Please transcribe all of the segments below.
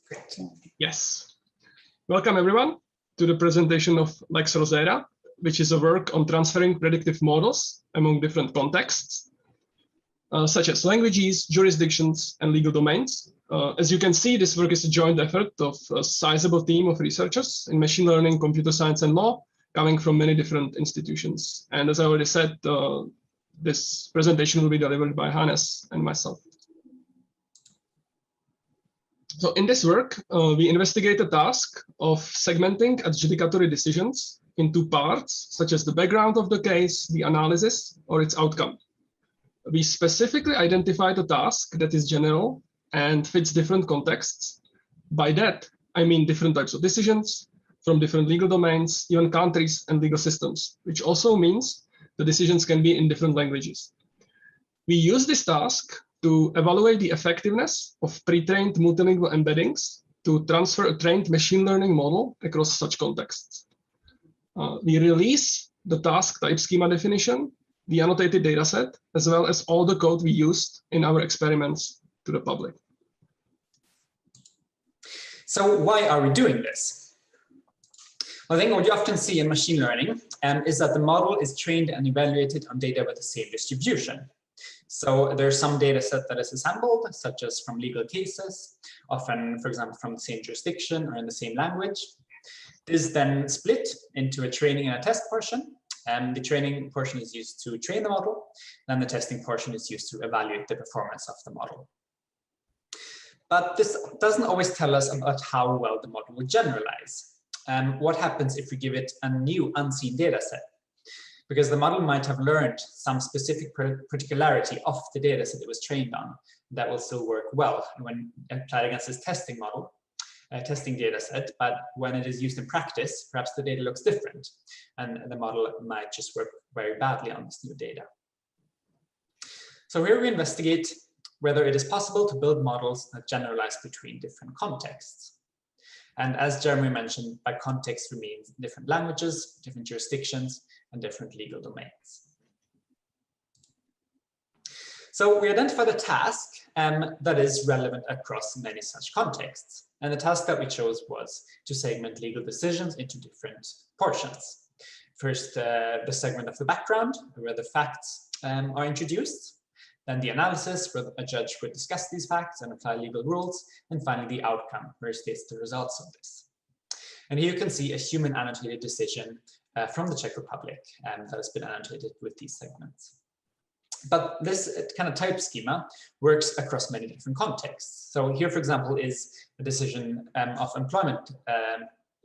Great. Yes. Welcome everyone to the presentation of Lex Rosera, which is a work on transferring predictive models among different contexts, such as languages, jurisdictions, and legal domains. As you can see, this work is a joint effort of a sizable team of researchers in machine learning, computer science, and law, coming from many different institutions. And as I already said, this presentation will be delivered by Hannes and myself. So in this work, we investigate the task of segmenting adjudicatory decisions into parts, such as the background of the case, the analysis, or its outcome. We specifically identify the task that is general and fits different contexts. By that, I mean different types of decisions from different legal domains, even countries and legal systems, which also means the decisions can be in different languages. We use this task to evaluate the effectiveness of pre-trained multilingual embeddings to transfer a trained machine learning model across such contexts. We release the task type schema definition, the annotated dataset, as well as all the code we used in our experiments to the public. So why are we doing this? Well, I think what you often see in machine learning is that the model is trained and evaluated on data with the same distribution. So there's some data set that is assembled, such as from legal cases, often, for example, from the same jurisdiction or in the same language. This is then split into a training and a test portion. The training portion is used to train the model, and the testing portion is used to evaluate the performance of the model. But this doesn't always tell us about how well the model will generalize. What happens if we give it a new unseen data set? Because the model might have learned some specific particularity of the data set it was trained on that will still work well when applied against this testing model, testing data set, but when it is used in practice, perhaps the data looks different and the model might just work very badly on this new data. So here we investigate whether it is possible to build models that generalize between different contexts. And as Jaromir mentioned, by context we mean different languages, different jurisdictions, and different legal domains. So we identify the task that is relevant across many such contexts. And the task that we chose was to segment legal decisions into different portions. First, the segment of the background, where the facts are introduced. Then the analysis, where a judge would discuss these facts and apply legal rules. And finally, the outcome, where it states the results of this. And here you can see a human annotated decision from the Czech Republic that has been annotated with these segments. But this kind of type schema works across many different contexts. So here, for example, is a decision of employment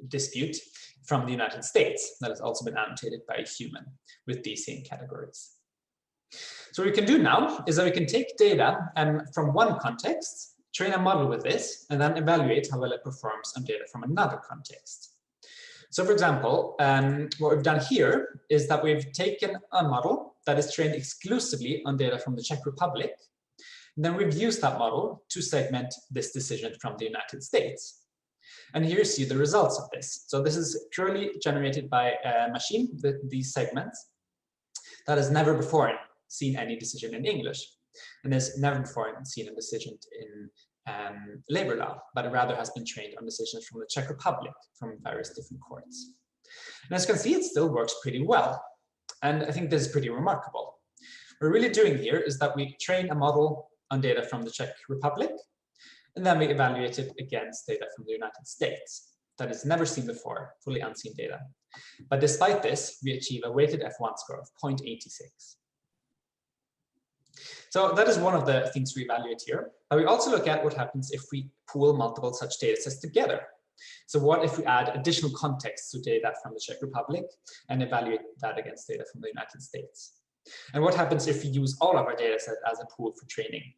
dispute from the United States that has also been annotated by a human with these same categories. So what we can do now is that we can take data from one context, train a model with this, and then evaluate how well it performs on data from another context. So for example, what we've done here is that we've taken a model that is trained exclusively on data from the Czech Republic. And then we've used that model to segment this decision from the United States. And here you see the results of this. So this is purely generated by a machine with these segments that has never before seen any decision in English. And has never before seen a decision in labor law, but it rather has been trained on decisions from the Czech Republic from various different courts. And as you can see, it still works pretty well. And I think this is pretty remarkable. What we're really doing here is that we train a model on data from the Czech Republic, and then we evaluate it against data from the United States that is never seen before, fully unseen data. But despite this, we achieve a weighted F1 score of 0.86. So that is one of the things we evaluate here. But we also look at what happens if we pool multiple such data sets together. So what if we add additional context to data from the Czech Republic and evaluate that against data from the United States? And what happens if we use all of our data set as a pool for training?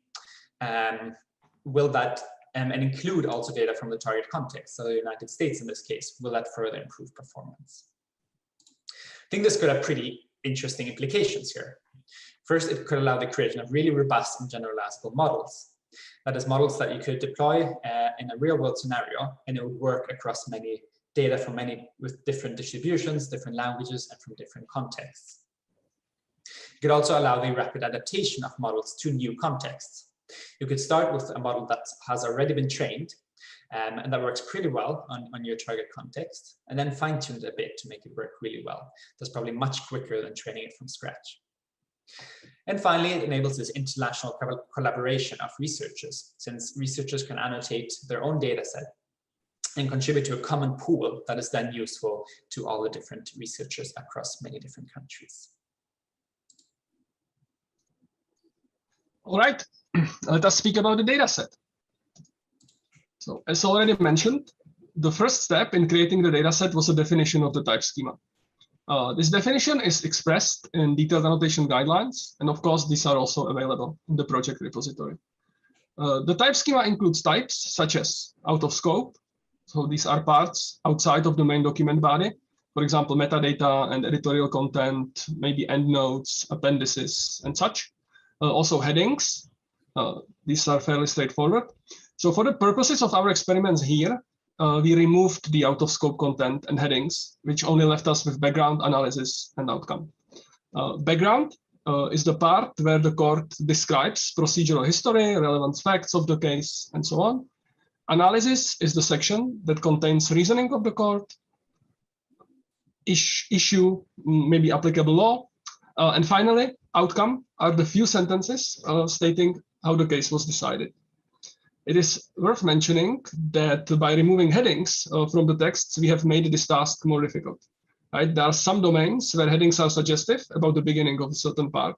Will that and include also data from the target context, so the United States in this case? Will that further improve performance? I think this could have pretty interesting implications here. First, it could allow the creation of really robust and generalizable models. That is, models that you could deploy in a real-world scenario, and it would work across many data from with different distributions, different languages, and from different contexts. It could also allow the rapid adaptation of models to new contexts. You could start with a model that has already been trained and that works pretty well on your target context, and then fine-tune it a bit to make it work really well. That's probably much quicker than training it from scratch. And finally, it enables this international collaboration of researchers, since researchers can annotate their own data set and contribute to a common pool that is then useful to all the different researchers across many different countries. All right, let us speak about the data set. So as already mentioned, the first step in creating the data set was a definition of the type schema. This definition is expressed in detailed annotation guidelines, and of course, these are also available in the project repository. The type schema includes types such as out of scope. So these are parts outside of the main document body. For example, metadata and editorial content, maybe endnotes, appendices, and such. Also headings. These are fairly straightforward. So for the purposes of our experiments here, we removed the out-of-scope content and headings, which only left us with background, analysis, and outcome. Background is the part where the court describes procedural history, relevant facts of the case, and so on. Analysis is the section that contains reasoning of the court, issue, maybe applicable law, and finally, outcome are the few sentences stating how the case was decided. It is worth mentioning that by removing headings from the texts, we have made this task more difficult. Right? There are some domains where headings are suggestive about the beginning of a certain part.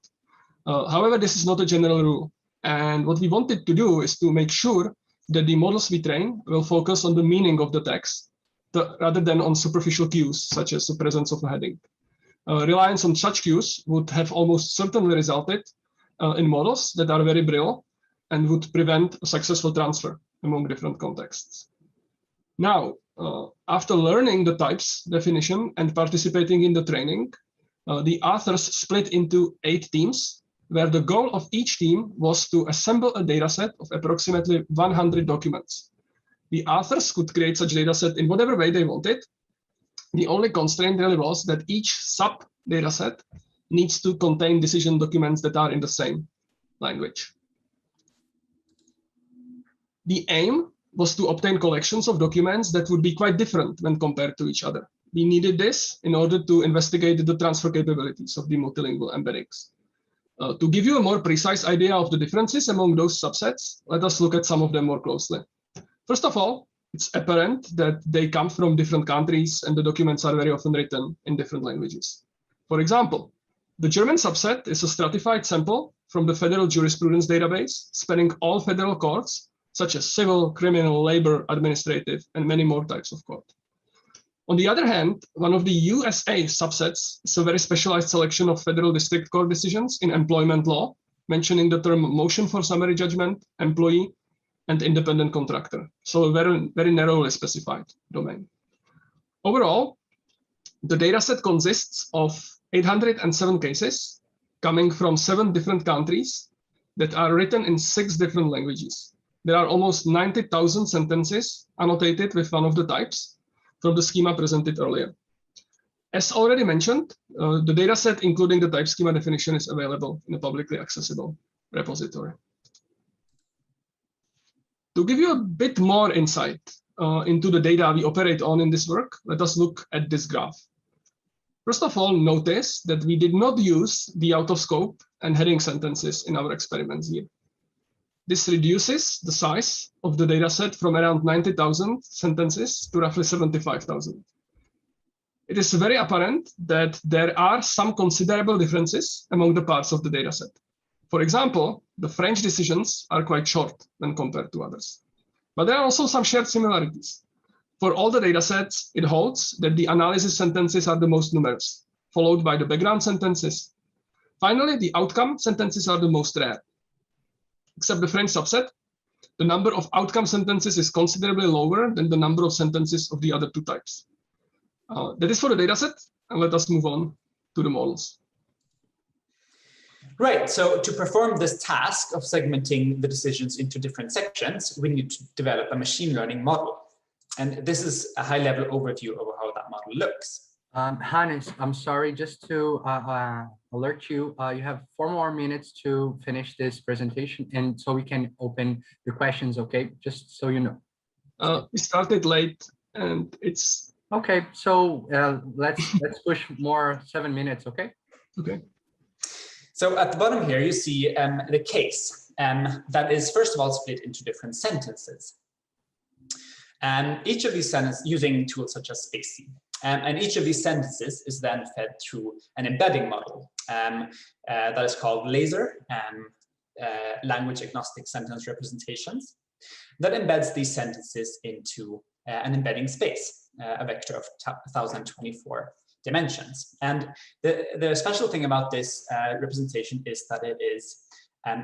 However, this is not a general rule. And what we wanted to do is to make sure that the models we train will focus on the meaning of the text rather than on superficial cues, such as the presence of a heading. Reliance on such cues would have almost certainly resulted in models that are very brittle and would prevent a successful transfer among different contexts. Now, after learning the types definition and participating in the training, the authors split into 8 teams, where the goal of each team was to assemble a dataset of approximately 100 documents. The authors could create such dataset in whatever way they wanted. The only constraint really was that each sub-dataset needs to contain decision documents that are in the same language. The aim was to obtain collections of documents that would be quite different when compared to each other. We needed this in order to investigate the transfer capabilities of the multilingual embeddings. To give you a more precise idea of the differences among those subsets, let us look at some of them more closely. First of all, it's apparent that they come from different countries and the documents are very often written in different languages. For example, the German subset is a stratified sample from the federal jurisprudence database spanning all federal courts, such as civil, criminal, labor, administrative, and many more types of court. On the other hand, one of the USA subsets is a very specialized selection of federal district court decisions in employment law, mentioning the term motion for summary judgment, employee, and independent contractor. So a very, very narrowly specified domain. Overall, the dataset consists of 807 cases coming from 7 different countries that are written in 6 different languages. There are almost 90,000 sentences annotated with one of the types from the schema presented earlier. As already mentioned, the dataset, including the type schema definition, is available in a publicly accessible repository. To give you a bit more insight into the data we operate on in this work, let us look at this graph. First of all, notice that we did not use the out-of-scope and heading sentences in our experiments here. This reduces the size of the dataset from around 90,000 sentences to roughly 75,000. It is very apparent that there are some considerable differences among the parts of the dataset. For example, the French decisions are quite short when compared to others. But there are also some shared similarities. For all the datasets, it holds that the analysis sentences are the most numerous, followed by the background sentences. Finally, the outcome sentences are the most rare. Except the French subset, the number of outcome sentences is considerably lower than the number of sentences of the other 2 types. That is for the dataset, and let us move on to the models. Right, so to perform this task of segmenting the decisions into different sections, we need to develop a machine learning model. And this is a high-level overview of how that model looks. Hannes, I'm sorry, just to alert you, you have 4 more minutes to finish this presentation, and so we can open the questions, okay? Just so you know. We started late, and it's Okay, so let's push more 7 minutes, okay? okay. So at the bottom here, you see the case that is, first of all, split into different sentences. And each of these sentences using tools such as spacing. And each of these sentences is then fed through an embedding model that is called laser, language agnostic sentence representations, that embeds these sentences into an embedding space, a vector of 1024 dimensions. And the special thing about this representation is that it is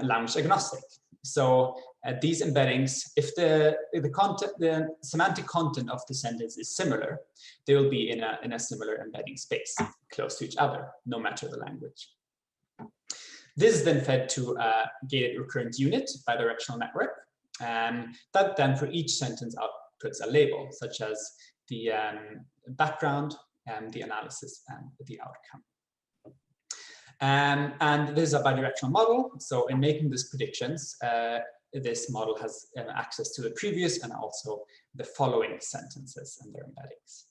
language agnostic. So these embeddings, if the semantic content of the sentence is similar, they will be in a similar embedding space, close to each other, no matter the language. This is then fed to a gated recurrent unit bidirectional network, that then for each sentence outputs a label, such as the background, the analysis, and the outcome. And this is a bidirectional model. So in making these predictions, this model has access to the previous and also the following sentences and their embeddings.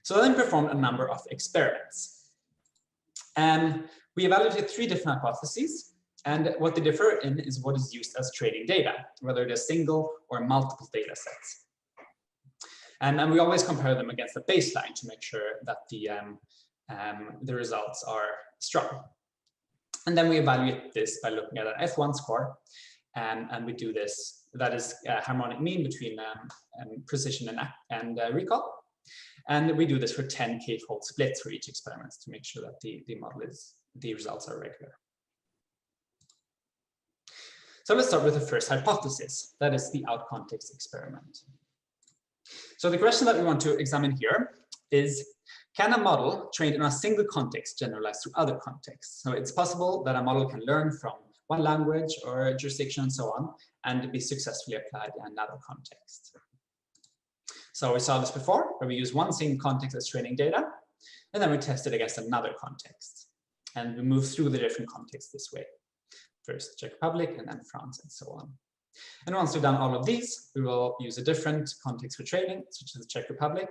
So then performed a number of experiments. We evaluated 3 different hypotheses, and what they differ in is what is used as training data, whether they're single or multiple data sets. And we always compare them against a baseline to make sure that the results are strong. And then we evaluate this by looking at an F1 score, and we do this, that is a harmonic mean between precision and recall. And we do this for 10 k-fold splits for each experiment to make sure that the results are regular. So let's start with the first hypothesis, that is the out-context experiment. So the question that we want to examine here is, can a model trained in a single context generalize to other contexts? So it's possible that a model can learn from one language or jurisdiction and so on, and be successfully applied in another context. So we saw this before, where we use one single context as training data, and then we test it against another context. And we move through the different contexts this way. First Czech Republic, and then France, and so on. And once we've done all of these, we will use a different context for training, such as the Czech Republic,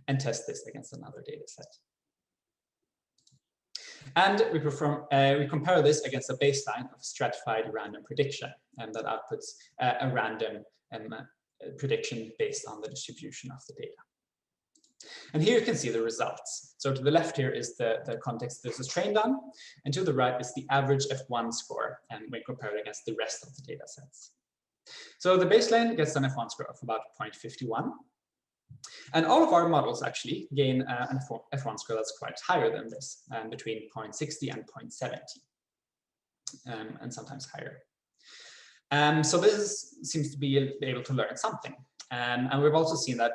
and test this against another data set. And we compare this against a baseline of stratified random prediction, and that outputs a random prediction based on the distribution of the data. And here you can see the results. So to the left here is the context this is trained on, and to the right is the average F1 score, and we compare it against the rest of the data sets. So the baseline gets an F1 score of about 0.51. And all of our models actually gain an F1 score that's quite higher than this, between 0.60 and 0.70, and sometimes higher. So this seems to be able to learn something. And we've also seen that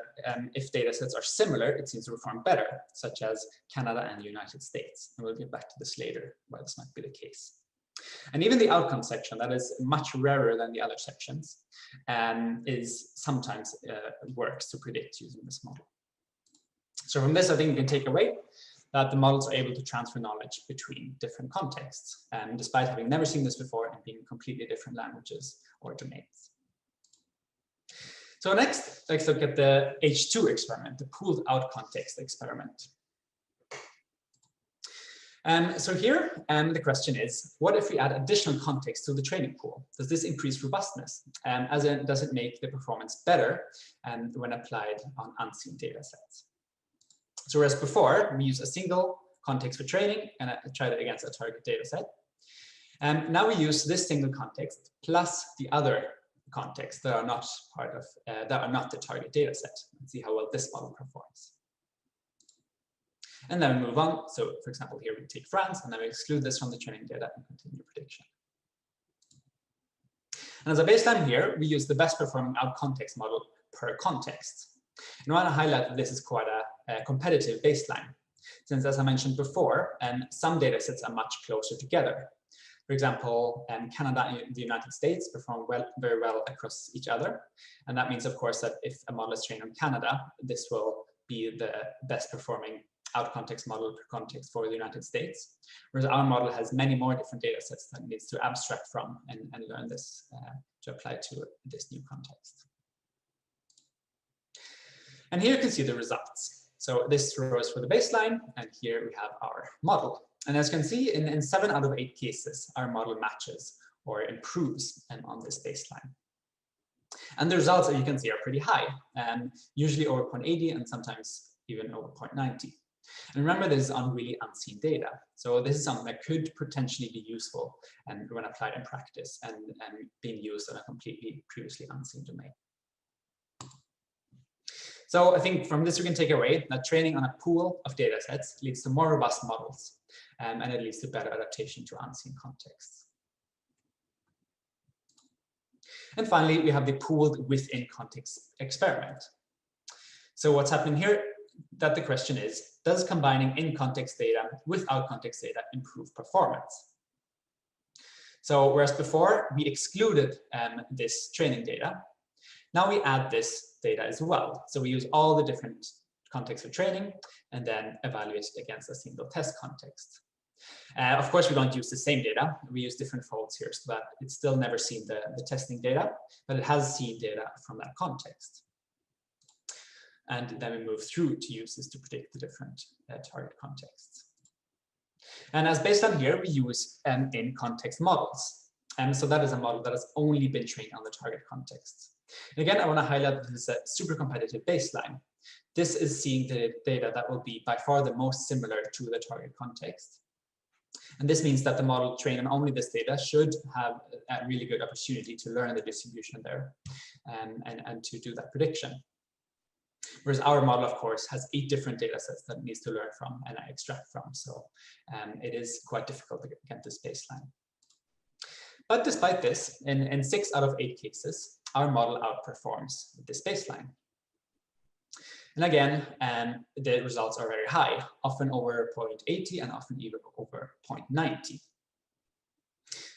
if data sets are similar, it seems to perform better, such as Canada and the United States. And we'll get back to this later, why this might be the case. And even the outcome section, that is much rarer than the other sections, is sometimes works to predict using this model. So from this, I think we can take away that the models are able to transfer knowledge between different contexts, despite having never seen this before and being completely different languages or domains. So next, let's look at the H2 experiment, the pooled out context experiment. So here, the question is, what if we add additional context to the training pool? Does this increase robustness? As in, does it make the performance better when applied on unseen data sets? So whereas before, we use a single context for training and tried it against a target data set. Now we use this single context plus the other contexts that are not part of, that are not the target data set, and see how well this model performs. And then we move on. So for example, here we take France, and then we exclude this from the training data and continue prediction. And as a baseline here, we use the best performing out context model per context. And I want to highlight that this is quite a competitive baseline, since as I mentioned before, some data sets are much closer together. For example, Canada and the United States perform very well across each other. And that means, of course, that if a model is trained on Canada, this will be the best performing out-context model per context for the United States, whereas our model has many more different data sets that it needs to abstract from and learn this to apply to this new context. And here you can see the results. So this row is for the baseline, and here we have our model. And as you can see, in 7 out of 8 cases, our model matches or improves on this baseline. And the results, as you can see, are pretty high, usually over 0.80 and sometimes even over 0.90. And remember, this is on really unseen data. So this is something that could potentially be useful when applied in practice and being used on a completely previously unseen domain. So I think from this we can take away that training on a pool of data sets leads to more robust models, and it leads to better adaptation to unseen contexts. And finally, we have the pooled within context experiment. So what's happening here, that the question is, does combining in-context data with out-context data improve performance? So whereas before we excluded this training data, now we add this data as well. So we use all the different contexts for training and then evaluate it against a single test context. Of course, we don't use the same data. We use different folds here so that it's still never seen the testing data, but it has seen data from that context. And then we move through to use this to predict the different target contexts. And as baseline here, we use in-context models. So that is a model that has only been trained on the target context. And again, I want to highlight that this is a super competitive baseline. This is seeing the data that will be by far the most similar to the target context. And this means that the model trained on only this data should have a really good opportunity to learn the distribution there and to do that prediction. Whereas our model, of course, has 8 different data sets that it needs to learn from and extract from. So it is quite difficult to get this baseline. But despite this, in 6 out of 8 cases, our model outperforms this baseline. And again, the results are very high, often over 0.80 and often even over 0.90.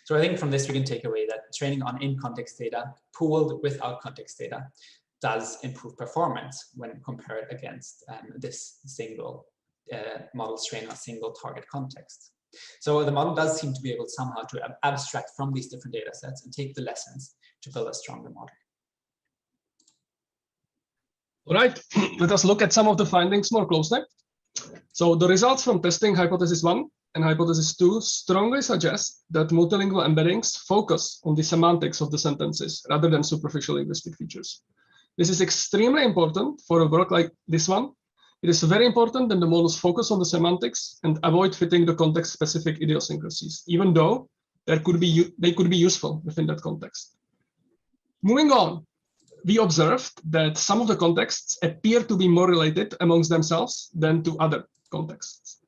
So I think from this we can take away that training on in-context data pooled with out-context data does improve performance when compared against this single model trained on a single target context. So the model does seem to be able somehow to abstract from these different data sets and take the lessons to build a stronger model. All right, let us look at some of the findings more closely. So the results from testing hypothesis 1 and hypothesis 2 strongly suggest that multilingual embeddings focus on the semantics of the sentences rather than superficial linguistic features. This is extremely important for a work like this one. It is very important that the models focus on the semantics and avoid fitting the context-specific idiosyncrasies, even though they could be useful within that context. Moving on, we observed that some of the contexts appear to be more related amongst themselves than to other contexts.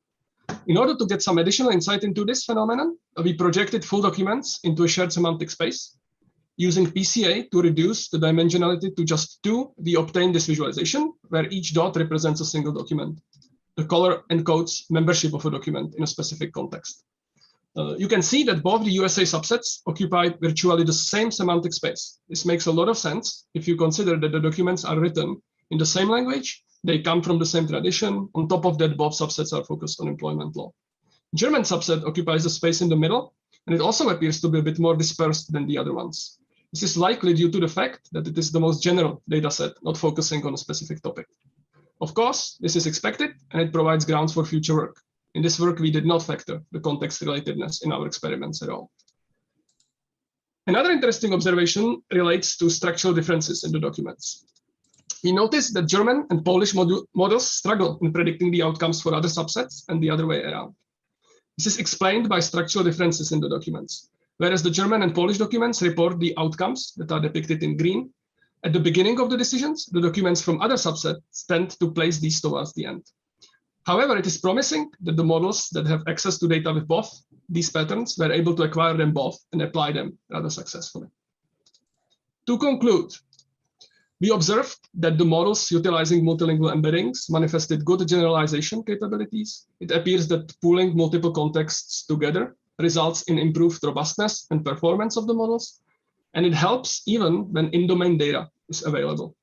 In order to get some additional insight into this phenomenon, we projected full documents into a shared semantic space. Using PCA to reduce the dimensionality to just 2, we obtained this visualization where each dot represents a single document. The color encodes membership of a document in a specific context. You can see that both the USA subsets occupy virtually the same semantic space. This makes a lot of sense if you consider that the documents are written in the same language, they come from the same tradition. On top of that, both subsets are focused on employment law. German subset occupies the space in the middle, and it also appears to be a bit more dispersed than the other ones. This is likely due to the fact that it is the most general dataset, not focusing on a specific topic. Of course, this is expected, and it provides grounds for future work. In this work, we did not factor the context relatedness in our experiments at all. Another interesting observation relates to structural differences in the documents. We noticed that German and Polish models struggle in predicting the outcomes for other subsets and the other way around. This is explained by structural differences in the documents. Whereas the German and Polish documents report the outcomes that are depicted in green at the beginning of the decisions, the documents from other subsets tend to place these towards the end. However, it is promising that the models that have access to data with both these patterns were able to acquire them both and apply them rather successfully. To conclude, we observed that the models utilizing multilingual embeddings manifested good generalization capabilities. It appears that pooling multiple contexts together results in improved robustness and performance of the models, and it helps even when in-domain data is available.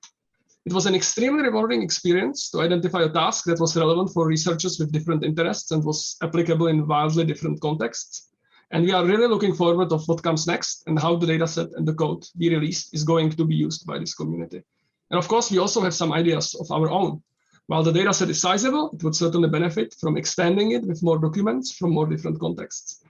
It was an extremely rewarding experience to identify a task that was relevant for researchers with different interests and was applicable in wildly different contexts. And we are really looking forward to what comes next and how the dataset and the code we released is going to be used by this community. And of course, we also have some ideas of our own. While the dataset is sizable, it would certainly benefit from expanding it with more documents from more different contexts.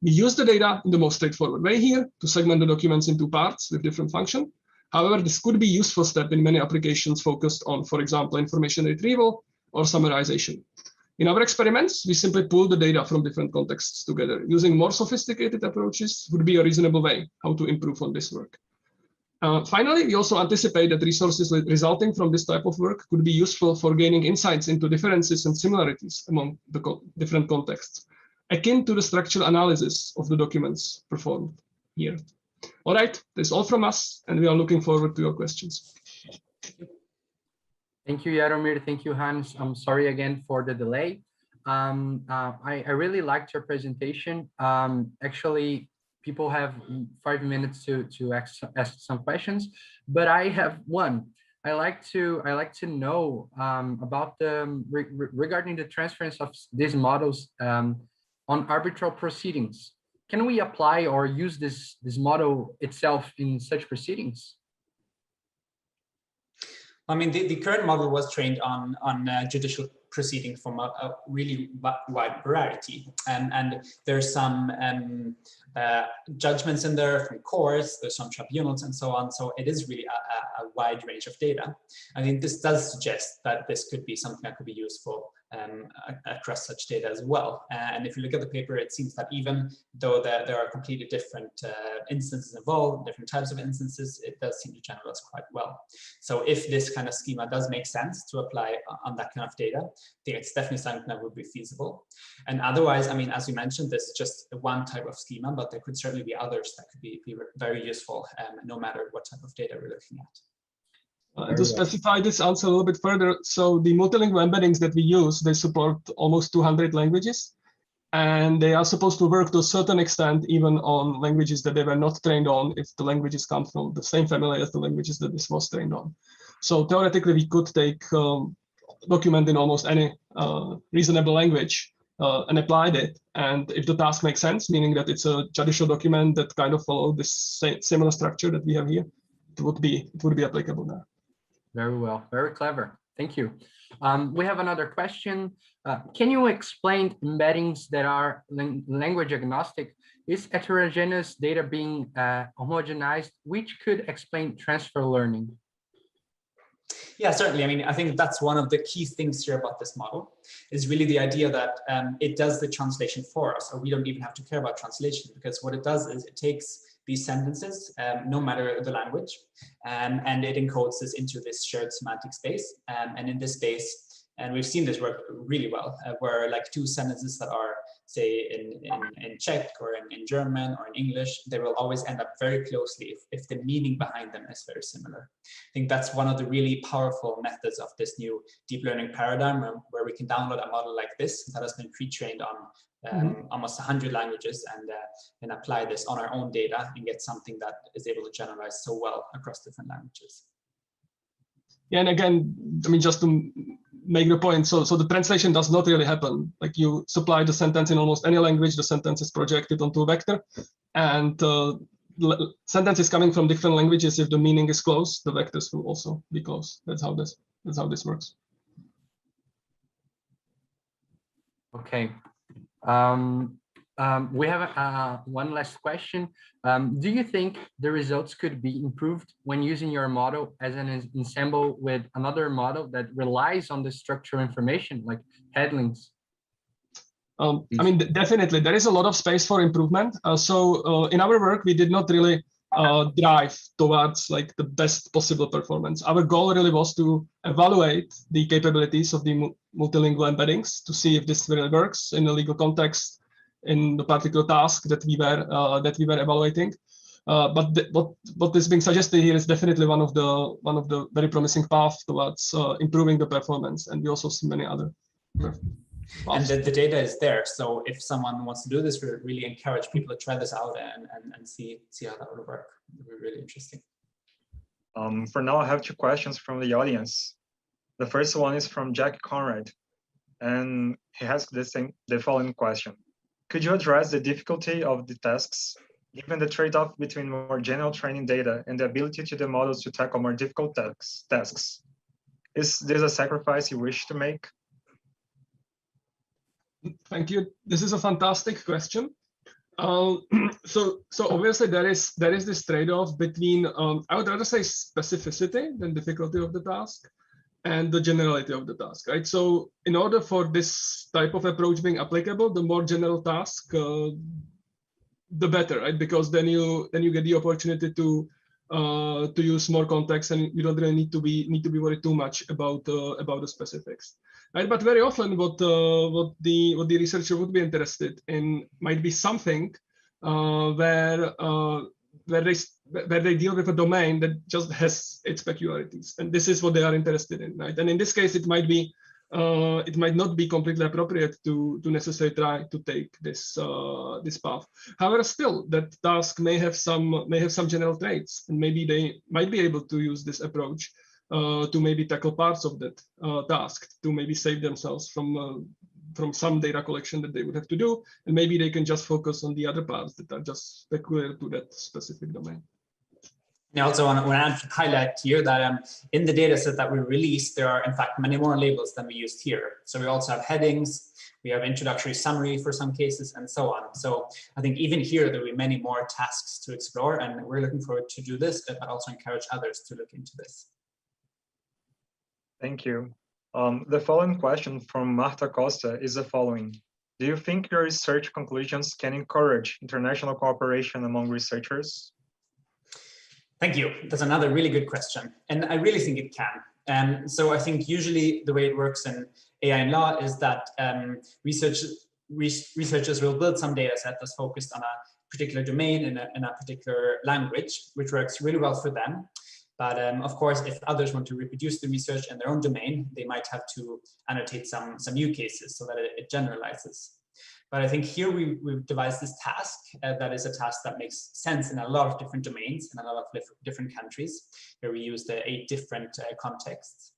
We use the data in the most straightforward way here to segment the documents into parts with different functions. However, this could be a useful step in many applications focused on, for example, information retrieval or summarization. In our experiments, we simply pull the data from different contexts together. Using more sophisticated approaches would be a reasonable way how to improve on this work. Finally, we also anticipate that resources resulting from this type of work could be useful for gaining insights into differences and similarities among the different contexts, akin to the structural analysis of the documents performed here. All right, that's all from us, and we are looking forward to your questions. Thank you, Jaromir. Thank you, Hans. I'm sorry again for the delay. I really liked your presentation. Actually, people have 5 minutes to ask some questions, but I have one. I like to know about the regarding the transference of these models on arbitral proceedings. Can we apply or use this model itself in such proceedings? I mean, the current model was trained on judicial proceedings from a really wide variety, and there's some judgments in there from courts, there's some tribunals and so on. So it is really a wide range of data. I think this does suggest that this could be something that could be useful across such data as well. And if you look at the paper, it seems that even though there are completely different instances involved, different types of instances, it does seem to generalize quite well. So if this kind of schema does make sense to apply on that kind of data, I think it's definitely something that would be feasible. And otherwise, I mean, as you mentioned, this is just one type of schema, but there could certainly be others that could be very useful, no matter what type of data we're looking at. To specify this answer a little bit further, so the multilingual embeddings that we use, they support almost 200 languages, and they are supposed to work to a certain extent even on languages that they were not trained on if the languages come from the same family as the languages that this was trained on. So theoretically, we could take document in almost any reasonable language and applied it, and if the task makes sense, meaning that it's a judicial document that kind of follows this similar structure that we have here, it would be applicable there. Very well, very clever. Thank you. We have another question. Can you explain embeddings that are language agnostic? Is heterogeneous data being homogenized, which could explain transfer learning? Yeah, certainly. I mean, I think that's one of the key things here about this model is really the idea that it does the translation for us, or we don't even have to care about translation, because what it does is it takes these sentences, no matter the language, and it encodes this into this shared semantic space. And in this space, and we've seen this work really well, where like two sentences that are, say, in Czech or in German or in English, they will always end up very closely if the meaning behind them is very similar. I think that's one of the really powerful methods of this new deep learning paradigm, where we can download a model like this that has been pre-trained on almost 100 languages and apply this on our own data and get something that is able to generalize so well across different languages. Yeah, and again, I mean, just to make the point, so the translation does not really happen. Like you supply the sentence in almost any language, the sentence is projected onto a vector, and sentences coming from different languages, if the meaning is close, the vectors will also be close. That's how this works. Okay. We have one last question. Do you think the results could be improved when using your model as an ensemble with another model that relies on the structural information, like headlings? I mean, definitely, there is a lot of space for improvement. So in our work, we did not really drive towards like the best possible performance. Our goal really was to evaluate the capabilities of the multilingual embeddings to see if this really works in a legal context in the particular task that we were evaluating. But what is being suggested here is definitely one of the very promising paths towards improving the performance, and we also see many other. And the data is there, so if someone wants to do this, we really encourage people to try this out and see how that would work. It would be really interesting. For now, I have two questions from the audience. The first one is from Jack Conrad, and he asked the following question. Could you address the difficulty of the tasks, given the trade-off between more general training data and the ability to the models to tackle more difficult tasks? Is this a sacrifice you wish to make? Thank you. This is a fantastic question. So obviously there is this trade-off between I would rather say specificity than difficulty of the task, and the generality of the task, right? So in order for this type of approach being applicable, the more general task, the better, right? Because then you get the opportunity to use more context, and you don't really need to be worried too much about the specifics, right? But very often, what the researcher would be interested in might be something where they deal with a domain that just has its peculiarities, and this is what they are interested in, right? And in this case, it might not be completely appropriate to necessarily try to take this path. However, still, that task may have some general traits, and maybe they might be able to use this approach to maybe tackle parts of that task, to maybe save themselves from some data collection that they would have to do, and maybe they can just focus on the other parts that are just peculiar to that specific domain. I also want to highlight here that in the data set that we released, there are in fact many more labels than we used here. So we also have headings, we have introductory summary for some cases, and so on. So I think even here, there will be many more tasks to explore, and we're looking forward to do this, but also encourage others to look into this. Thank you. The following question from Marta Costa is the following. Do you think your research conclusions can encourage international cooperation among researchers? Thank you. That's another really good question. And I really think it can. So I think usually the way it works in AI and law is that researchers will build some data set that's focused on a particular domain in a particular language, which works really well for them. But of course, if others want to reproduce the research in their own domain, they might have to annotate some new cases so that it generalizes. But I think here we've devised this task that is a task that makes sense in a lot of different domains in a lot of different countries, where we use the 8 different contexts.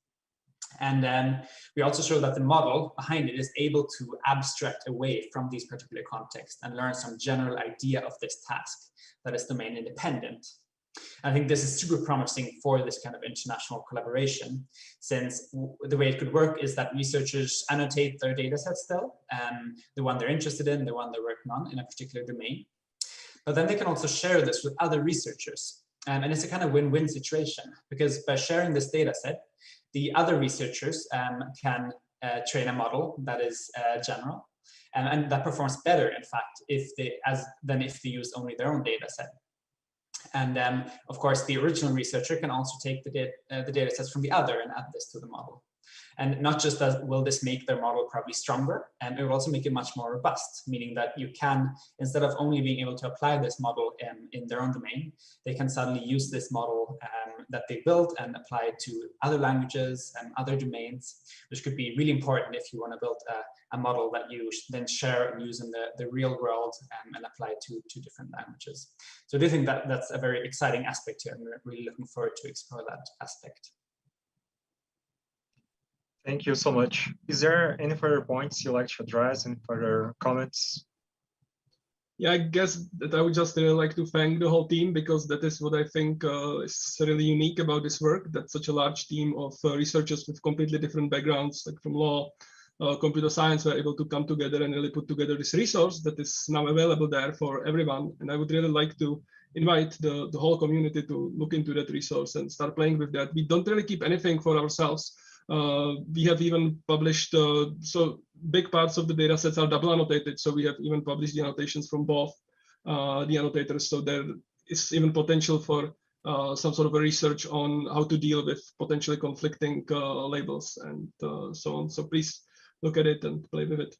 And we also show that the model behind it is able to abstract away from these particular contexts and learn some general idea of this task that is domain independent. I think this is super promising for this kind of international collaboration, since the way it could work is that researchers annotate their data sets still, the one they're interested in, the one they're working on in a particular domain. But then they can also share this with other researchers. And it's a kind of win-win situation, because by sharing this data set, the other researchers can train a model that is general, and that performs better, in fact, than if they use only their own data set. And of course, the original researcher can also take the data sets from the other and add this to the model. And not just that will this make their model probably stronger, and it will also make it much more robust, meaning that you can, instead of only being able to apply this model in their own domain, they can suddenly use this model that they built and apply it to other languages and other domains, which could be really important if you want to build a model that you then share and use in the real world and apply it to different languages. So I do think that that's a very exciting aspect here, and we're really looking forward to explore that aspect. Thank you so much. Is there any further points you'd like to address, any further comments? Yeah, I guess that I would just really like to thank the whole team, because that is what I think is really unique about this work, that such a large team of researchers with completely different backgrounds, like from law, computer science, were able to come together and really put together this resource that is now available there for everyone. And I would really like to invite the whole community to look into that resource and start playing with that. We don't really keep anything for ourselves. We have even published, so big parts of the data sets are double annotated. So we have even published the annotations from both the annotators. So there is even potential for some sort of a research on how to deal with potentially conflicting labels and so on. So please look at it and play with it.